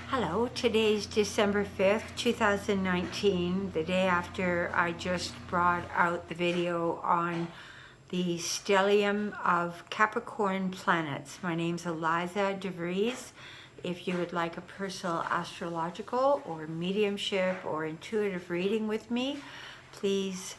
Hello, today's December 5th, 2019, the day after I just brought out the video on the stellium of Capricorn planets. My name's Eliza DeVries. If you would like a personal astrological or mediumship or intuitive reading with me, please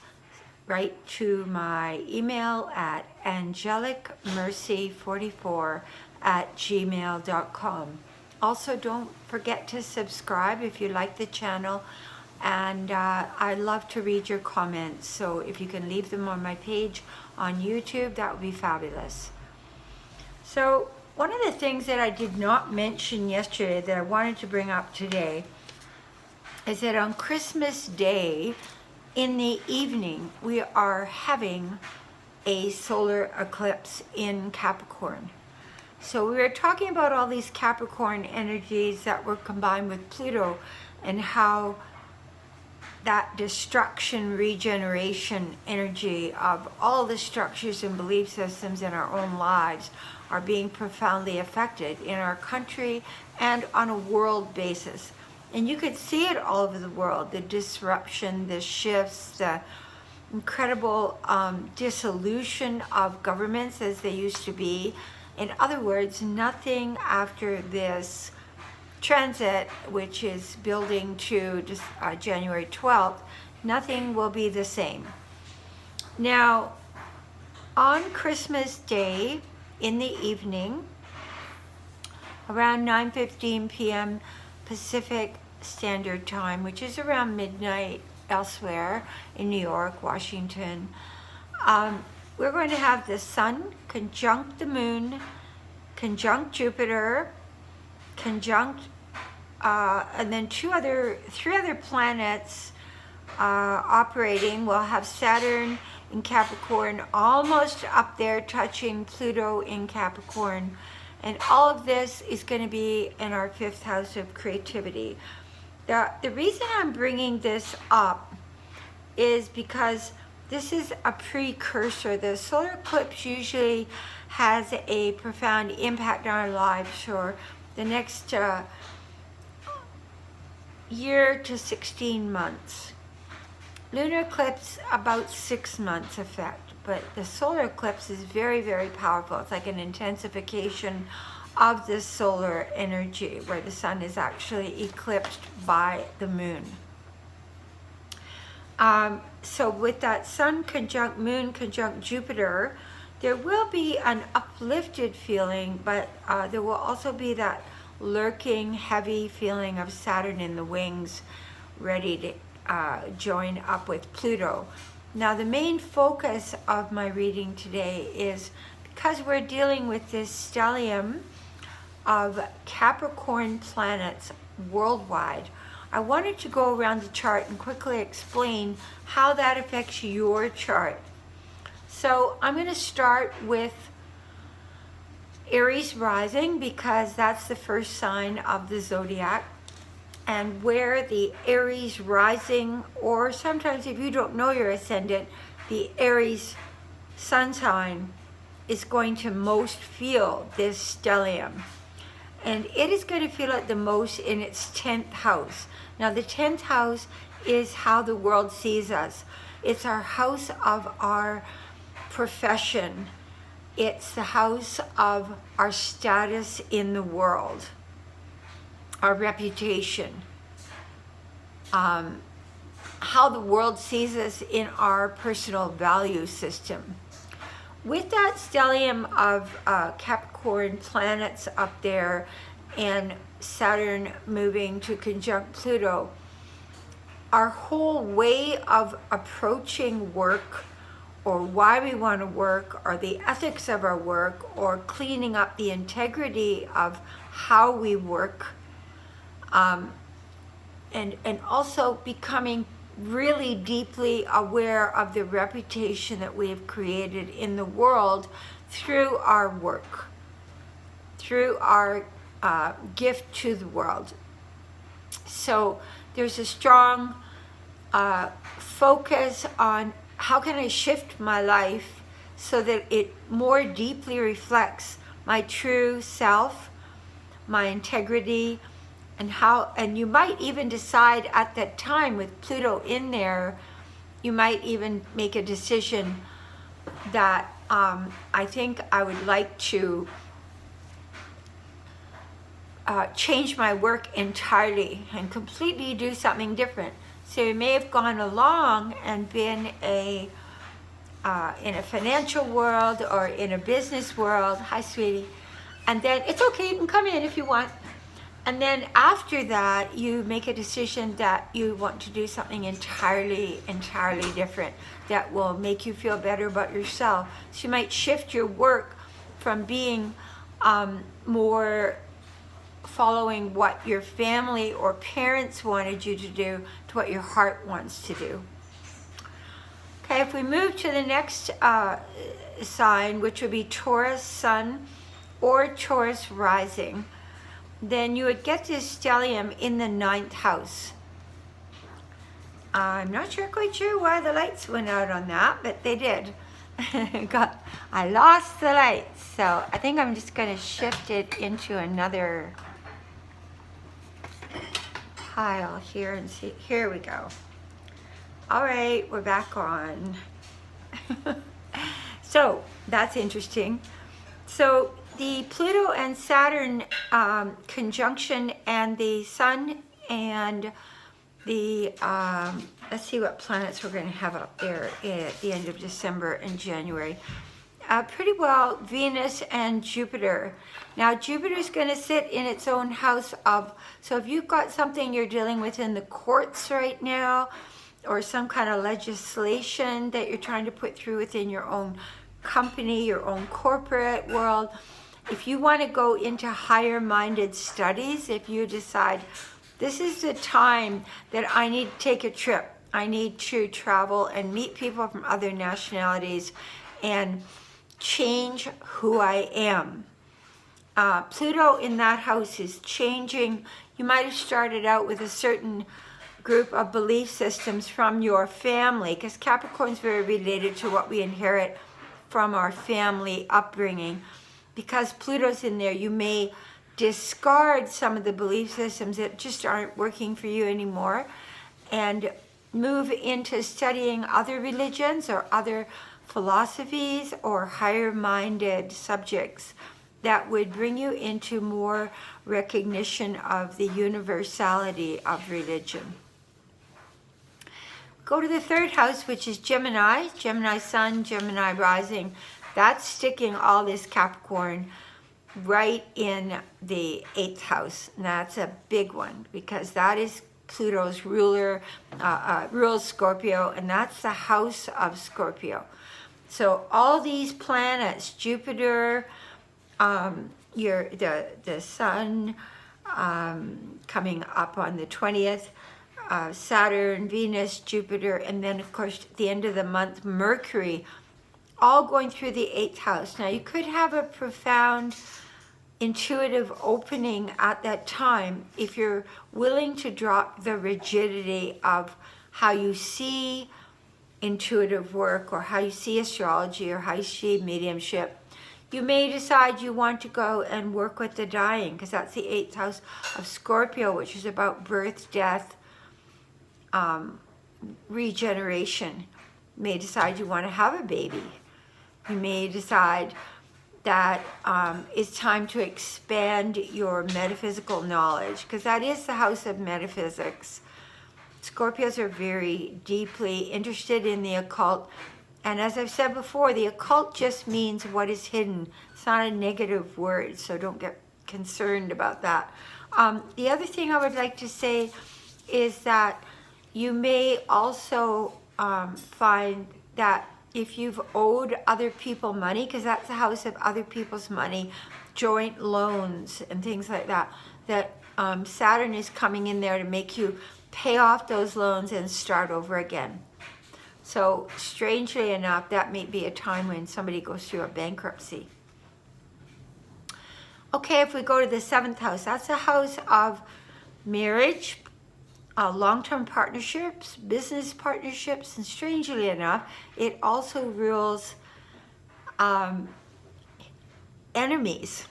write to my email at angelicmercy44@gmail.com. Also, don't forget to subscribe if you like the channel, and I love to read your comments, so if you can leave them on my page on YouTube, that would be fabulous. So one of the things that I did not mention yesterday that I wanted to bring up today is that on Christmas Day in the evening we are having a solar eclipse in Capricorn. So we were talking about all these Capricorn energies that were combined with Pluto and how that destruction, regeneration energy of all the structures and belief systems in our own lives are being profoundly affected in our country and on a world basis. And you could see it all over the world, the disruption, the shifts, the incredible dissolution of governments as they used to be. In other words, nothing after this transit, which is building to just, January 12th, nothing will be the same. Now, on Christmas Day in the evening, around 9:15 p.m. Pacific Standard Time, which is around midnight elsewhere in New York, Washington, we're going to have the sun conjunct the moon, conjunct Jupiter, conjunct, and then three other planets operating. We'll have Saturn in Capricorn, almost up there touching Pluto in Capricorn. And all of this is going to be in our fifth house of creativity. The reason I'm bringing this up is because this is a precursor. The solar eclipse usually has a profound impact on our lives for the next year to 16 months. Lunar eclipse, about 6 months effect, but the solar eclipse is very, very powerful. It's like an intensification of the solar energy where the sun is actually eclipsed by the moon. So with that sun conjunct moon conjunct Jupiter, there will be an uplifted feeling, but there will also be that lurking, heavy feeling of Saturn in the wings, ready to join up with Pluto. Now, the main focus of my reading today is because we're dealing with this stellium of Capricorn planets worldwide, I wanted to go around the chart and quickly explain how that affects your chart. So I'm going to start with Aries Rising because that's the first sign of the zodiac, and where the Aries Rising, or sometimes if you don't know your ascendant, the Aries sun sign is going to most feel this stellium. And it is going to feel it the most in its 10th house. Now, the 10th house is how the world sees us. It's our house of our profession. It's the house of our status in the world, our reputation, how the world sees us in our personal value system. With that stellium of Capricorn planets up there and Saturn moving to conjunct Pluto, our whole way of approaching work, or why we want to work, or the ethics of our work, or cleaning up the integrity of how we work, and also becoming really deeply aware of the reputation that we have created in the world through our work, through our gift to the world. So there's a strong focus on how can I shift my life so that it more deeply reflects my true self, my integrity, and you might even decide at that time with Pluto in there, you might even make a decision that I think I would like to change my work entirely and completely do something different. So you may have gone along and been in a financial world or in a business world. Hi, sweetie. And then it's okay, you can come in if you want. And then after that, you make a decision that you want to do something entirely different that will make you feel better about yourself. So you might shift your work from being more following what your family or parents wanted you to do to what your heart wants to do. Okay, if we move to the next sign, which would be Taurus Sun or Taurus Rising, then you would get this stellium in the 9th house. I'm not quite sure why the lights went out on that, but they did. I lost the lights, so I think I'm just going to shift it into another pile here and see. Here we go. All right, we're back on. So that's interesting. So the Pluto and Saturn conjunction and the Sun and the, let's see what planets we're going to have up there at the end of December and January. Pretty well Venus and Jupiter. Now Jupiter's going to sit in its own house of, so if you've got something you're dealing with in the courts right now, or some kind of legislation that you're trying to put through within your own company, your own corporate world, if you want to go into higher minded studies, if you decide this is the time that I need to take a trip, I need to travel and meet people from other nationalities and change who I am. Pluto in that house is changing. You might have started out with a certain group of belief systems from your family, because Capricorn is very related to what we inherit from our family upbringing. Because Pluto's in there, you may discard some of the belief systems that just aren't working for you anymore and move into studying other religions or other philosophies or higher-minded subjects that would bring you into more recognition of the universality of religion. Go to the 3rd house, which is Gemini, Gemini Sun, Gemini Rising. That's sticking all this Capricorn right in the 8th house. And that's a big one because that is Pluto's rules Scorpio, and that's the house of Scorpio. So all these planets, Jupiter, the Sun coming up on the 20th, Saturn, Venus, Jupiter, and then of course at the end of the month, Mercury, all going through the 8th house. Now you could have a profound intuitive opening at that time if you're willing to drop the rigidity of how you see intuitive work or how you see astrology or how you see mediumship. You may decide you want to go and work with the dying, because that's the 8th house of Scorpio, which is about birth, death, regeneration. You may decide you want to have a baby. You may decide that it's time to expand your metaphysical knowledge, because that is the house of metaphysics. Scorpios are very deeply interested in the occult. And as I've said before, the occult just means what is hidden. It's not a negative word, so don't get concerned about that. The other thing I would like to say is that you may also find that if you've owed other people money, because that's the house of other people's money, joint loans and things like that, that Saturn is coming in there to make you pay off those loans and start over again. So strangely enough, that may be a time when somebody goes through a bankruptcy. Okay, if we go to the 7th house, that's the house of marriage, long-term partnerships, business partnerships, and strangely enough, it also rules enemies.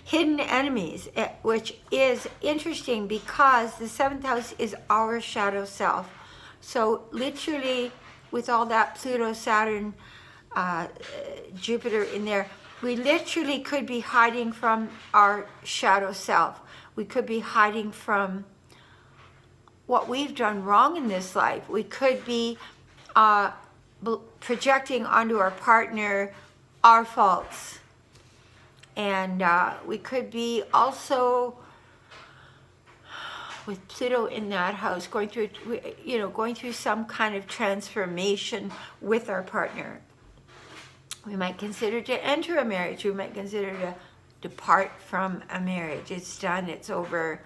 hidden enemies, which is interesting because the 7th house is our shadow self. So literally, with all that Pluto, Saturn, Jupiter in there, we literally could be hiding from our shadow self. We could be hiding from what we've done wrong in this life. We could be projecting onto our partner our faults. And we could be also, with Pluto in that house, going through some kind of transformation with our partner. We might consider to enter a marriage. We might consider to depart from a marriage. It's done, it's over,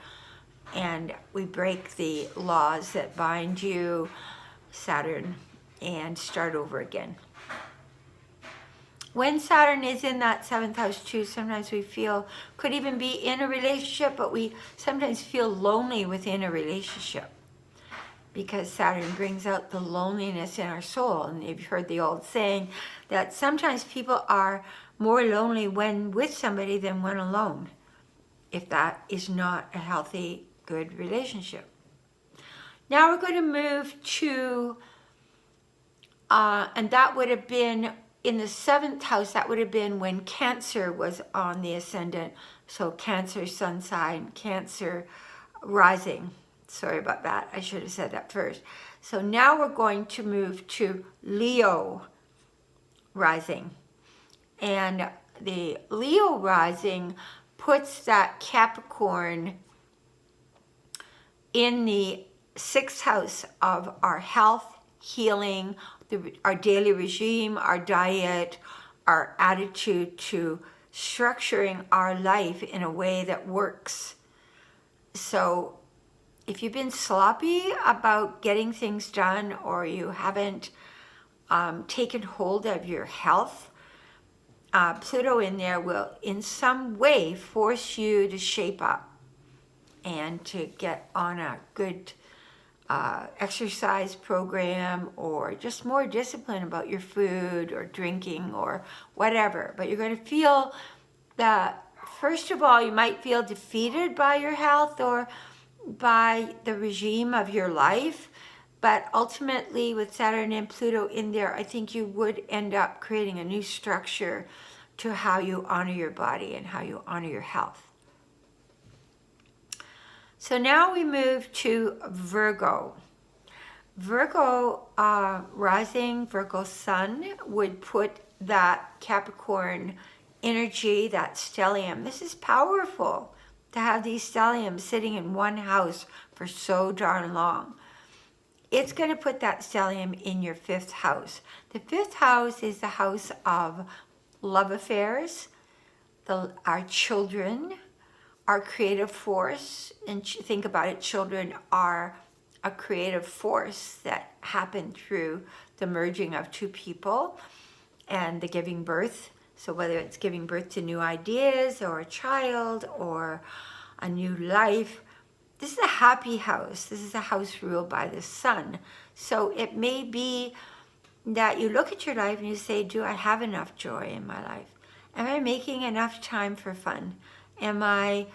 and we break the laws that bind you, Saturn, and start over again. When Saturn is in that 7th house too, sometimes we feel, could even be in a relationship, but we sometimes feel lonely within a relationship because Saturn brings out the loneliness in our soul. And you've heard the old saying that sometimes people are more lonely when with somebody than when alone, if that is not a healthy, good relationship. Now we're going to move to, and that would have been in the 7th house, that would have been when Cancer was on the ascendant. So Cancer sun sign, Cancer rising. Sorry about that. I should have said that first. So now we're going to move to Leo rising. And the Leo rising puts that Capricorn in the 6th house of our health, healing, our daily regime, our diet, our attitude to structuring our life in a way that works. So if you've been sloppy about getting things done, or you haven't taken hold of your health, Pluto in there will in some way force you to shape up and to get on a good exercise program, or just more discipline about your food or drinking or whatever. But you're going to feel that, first of all, you might feel defeated by your health or by the regime of your life. But ultimately, with Saturn and Pluto in there, I think you would end up creating a new structure to how you honor your body and how you honor your health. So now we move to Virgo. Virgo rising, Virgo sun would put that Capricorn energy, that stellium. This is powerful to have these stelliums sitting in one house for so darn long. It's going to put that stellium in your 5th house. The 5th house is the house of love affairs, our children, our creative force. And think about it, children are a creative force that happened through the merging of two people and the giving birth. So whether it's giving birth to new ideas or a child or a new life, this is a happy house. This is a house ruled by the sun. So it may be that you look at your life and you say, do I have enough joy in my life? Am I making enough time for fun? Am I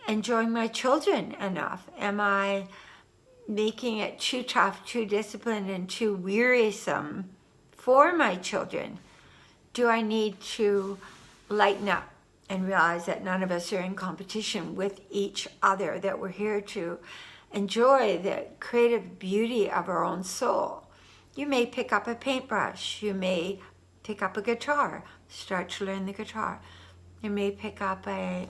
enjoying my children enough? Am I making it too tough, too disciplined, and too wearisome for my children? Do I need to lighten up and realize that none of us are in competition with each other, that we're here to enjoy the creative beauty of our own soul? You may pick up a paintbrush. You may pick up a guitar, start to learn the guitar. You may pick up a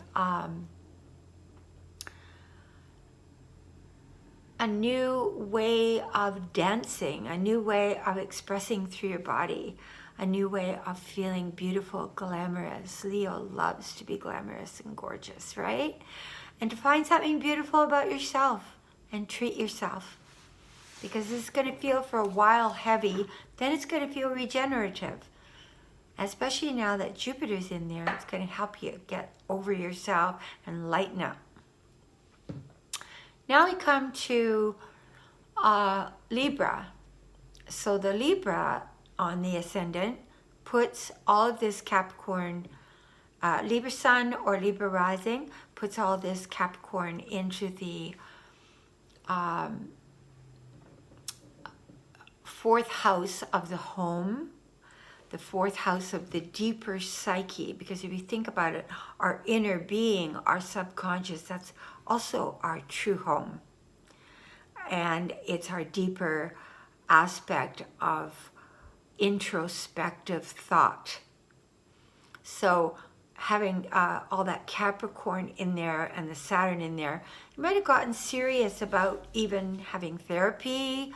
new way of dancing, a new way of expressing through your body, a new way of feeling beautiful, glamorous. Leo loves to be glamorous and gorgeous, right? And to find something beautiful about yourself and treat yourself. Because this is going to feel for a while heavy, then it's going to feel regenerative. Especially now that Jupiter's in there, it's going to help you get over yourself and lighten up. Now we come to Libra. So the Libra on the ascendant puts all of this Capricorn Libra Sun or Libra Rising puts all this Capricorn into the fourth house of the home, the fourth house of the deeper psyche. Because if you think about it, our inner being, our subconscious, that's also our true home. And it's our deeper aspect of introspective thought. So having all that Capricorn in there and the Saturn in there, you might have gotten serious about even having therapy,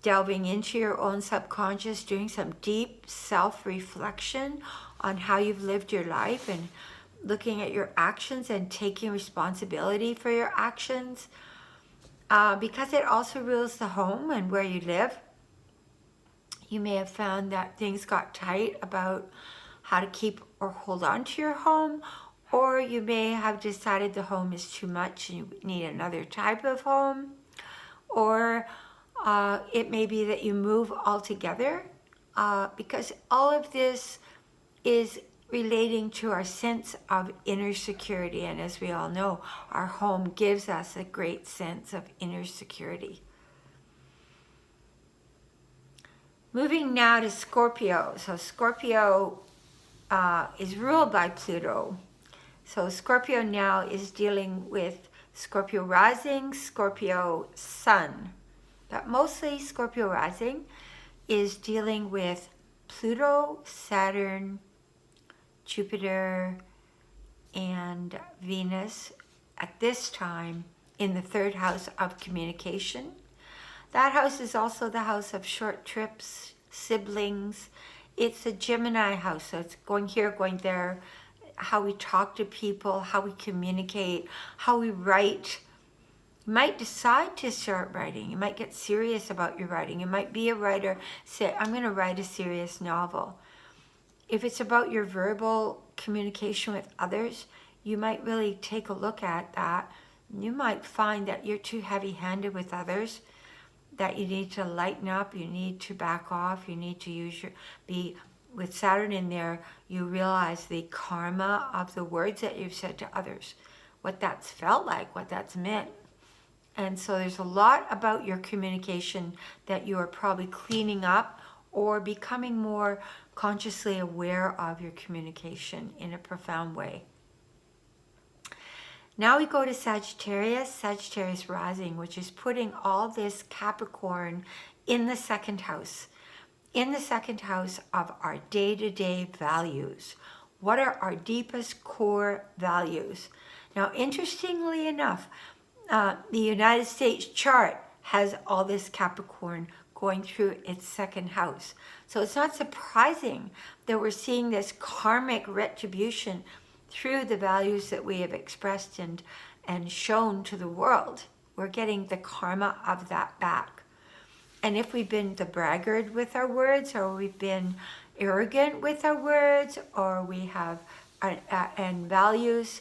delving into your own subconscious, doing some deep self-reflection on how you've lived your life and looking at your actions and taking responsibility for your actions. Because it also rules the home and where you live. You may have found that things got tight about how to keep or hold on to your home, or you may have decided the home is too much and you need another type of home, or it may be that you move altogether, because all of this is relating to our sense of inner security. And as we all know, our home gives us a great sense of inner security. Moving now to Scorpio. So Scorpio is ruled by Pluto. So Scorpio now is dealing with Scorpio Rising, Scorpio Sun. But mostly Scorpio Rising is dealing with Pluto, Saturn, Jupiter, and Venus at this time in the third house of communication. That house is also the house of short trips, siblings. It's a Gemini house, so it's going here, going there, how we talk to people, how we communicate, how we write. You might decide to start writing. You might get serious about your writing. You might be a writer, say, I'm going to write a serious novel. If it's about your verbal communication with others, you might really take a look at that. You might find that you're too heavy-handed with others, that you need to lighten up, you need to back off, you need to be with Saturn in there, you realize the karma of the words that you've said to others, what that's felt like, what that's meant. And so there's a lot about your communication that you are probably cleaning up or becoming more consciously aware of your communication in a profound way. Now we go to Sagittarius, Sagittarius Rising, which is putting all this Capricorn in the second house. In the second house of our day-to-day values. What are our deepest core values? Now, interestingly enough, the United States chart has all this Capricorn going through its second house. So it's not surprising that we're seeing this karmic retribution through the values that we have expressed and shown to the world. We're getting the karma of that back. And if we've been the braggart with our words, or we've been arrogant with our words, or we have and values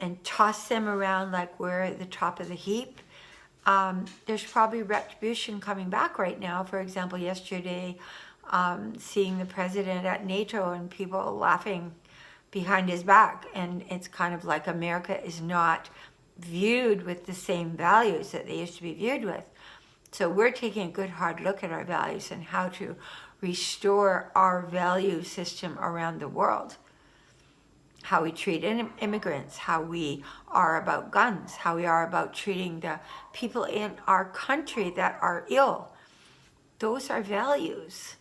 and toss them around like we're at the top of the heap, there's probably retribution coming back right now. For example, yesterday, seeing the president at NATO and people laughing behind his back, and it's kind of like America is not viewed with the same values that they used to be viewed with. So we're taking a good hard look at our values and how to restore our value system around the world. How we treat immigrants, how we are about guns, how we are about treating the people in our country that are ill. Those are values.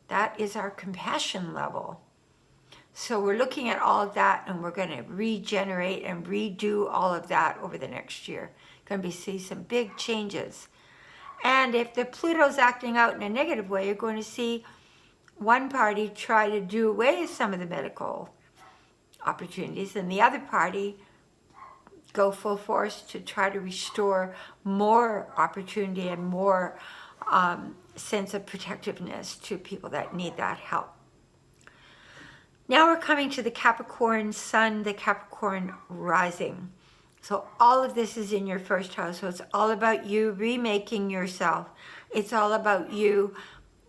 That is our compassion level. So we're looking at all of that, and we're going to regenerate and redo all of that over the next year. Going to see some big changes. And if the Pluto's acting out in a negative way, you're going to see one party try to do away with some of the medical opportunities, and the other party go full force to try to restore more opportunity and more sense of protectiveness to people that need that help. Now we're coming to the Capricorn Sun, the Capricorn Rising. So all of this is in your first house. So it's all about you remaking yourself. It's all about you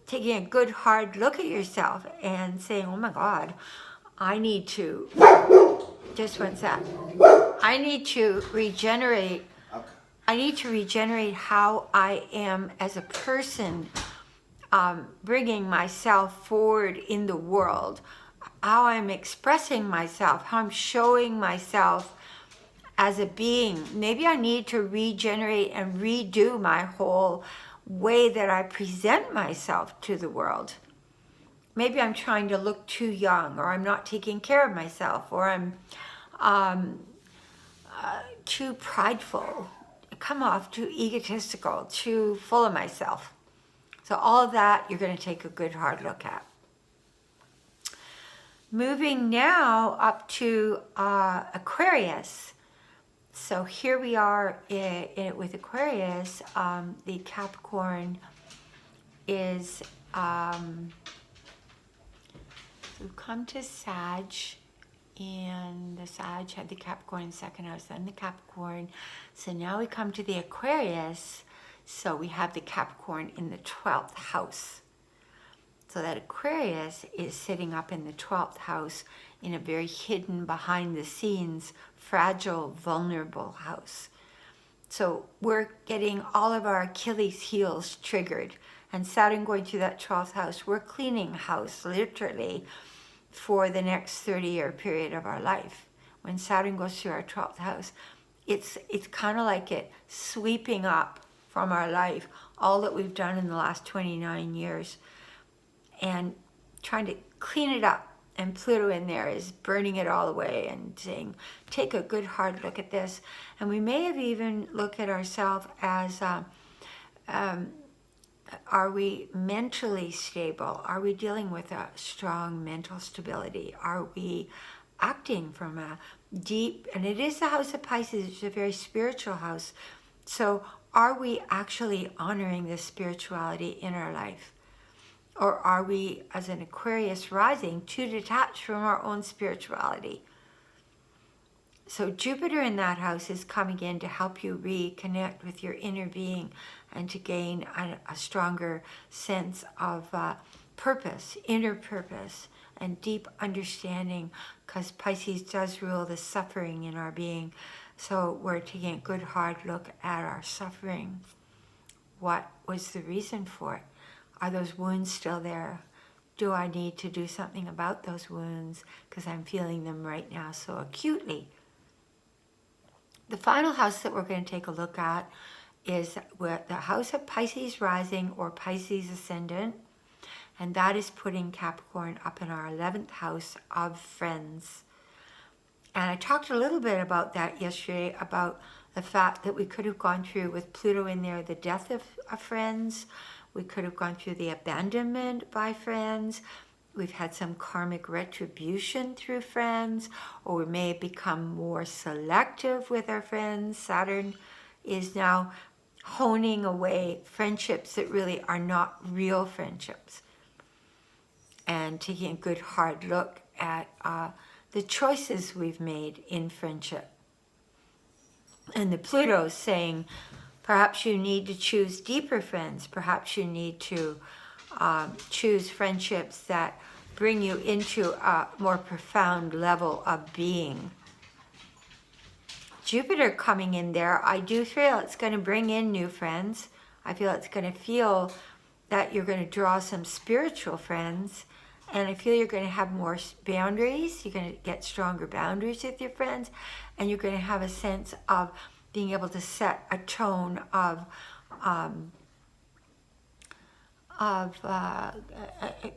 taking a good hard look at yourself and saying, oh my God, I need to Just one sec. I need to regenerate. Okay. I need to regenerate how I am as a person, bringing myself forward in the world, how I'm expressing myself, how I'm showing myself as a being. Maybe I need to regenerate and redo my whole way that I present myself to the world. Maybe I'm trying to look too young, or I'm not taking care of myself, or I'm too prideful, come off too egotistical, too full of myself. So all of that you're going to take a good hard look at. Moving now up to Aquarius. So here we are with Aquarius. The Capricorn is, we've come to Sag, and the Sag had the Capricorn in the second house, then the Capricorn. So now we come to the Aquarius. So we have the Capricorn in the 12th house. So that Aquarius is sitting up in the 12th house in a very hidden, behind the scenes, fragile, vulnerable house. So we're getting all of our Achilles heels triggered. And Saturn going through that 12th house, we're cleaning house, literally, for the next 30-year period of our life. When Saturn goes through our 12th house, it's kind of like it sweeping up from our life all that we've done in the last 29 years and trying to clean it up. And Pluto in there is burning it all away and saying, take a good hard look at this. And we may have even looked at ourselves as, are we mentally stable? Are we dealing with a strong mental stability? Are we acting from a deep, and it is the house of Pisces, it's a very spiritual house. So are we actually honoring this spirituality in our life? Or are we, as an Aquarius rising, too detached from our own spirituality? So Jupiter in that house is coming in to help you reconnect with your inner being and to gain a stronger sense of purpose, inner purpose, and deep understanding, because Pisces does rule the suffering in our being. So we're taking a good hard look at our suffering. What was the reason for it? Are those wounds still there? Do I need to do something about those wounds because I'm feeling them right now so acutely? The final house that we're going to take a look at is the house of Pisces rising or Pisces ascendant, and that is putting Capricorn up in our 11th house of friends. And I talked a little bit about that yesterday, about the fact that we could have gone through, with Pluto in there, the death of friends. We could have gone through the abandonment by friends. We've had some karmic retribution through friends, or we may have become more selective with our friends. Saturn is now honing away friendships that really are not real friendships, and taking a good hard look at the choices we've made in friendship. And the Pluto is saying, perhaps you need to choose deeper friends. Perhaps you need to choose friendships that bring you into a more profound level of being. Jupiter coming in there, I do feel it's going to bring in new friends. I feel it's going to feel that you're going to draw some spiritual friends. And I feel you're going to have more boundaries. You're going to get stronger boundaries with your friends. And you're going to have a sense of being able to set a tone of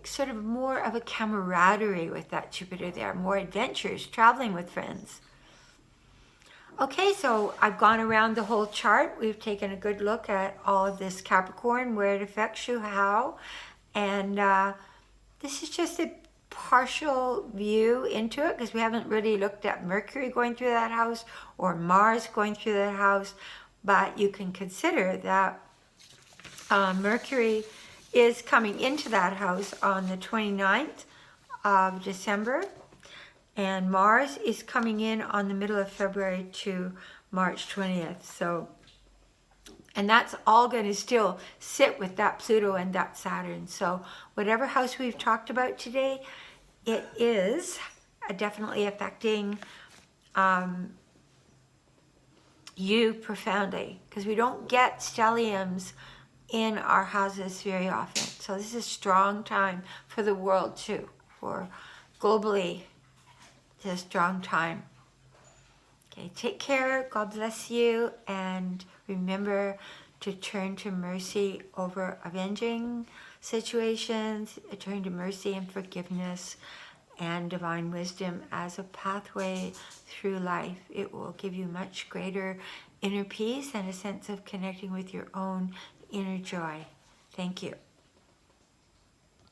sort of more of a camaraderie with that Jupiter there, more adventures, traveling with friends. Okay, so I've gone around the whole chart. We've taken a good look at all of this Capricorn, where it affects you, how, and this is just a partial view into it, because we haven't really looked at Mercury going through that house or Mars going through that house. But you can consider that Mercury is coming into that house on the 29th of December, and Mars is coming in on the middle of February to March 20th. So, and that's all going to still sit with that Pluto and that Saturn. So whatever house we've talked about today, it is definitely affecting you profoundly, because we don't get stelliums in our houses very often. So this is a strong time for the world too, for globally, it's a strong time. Okay, take care, God bless you, and remember to turn to mercy over avenging situations, turn to mercy and forgiveness and divine wisdom as a pathway through life. It will give you much greater inner peace and a sense of connecting with your own inner joy. Thank you.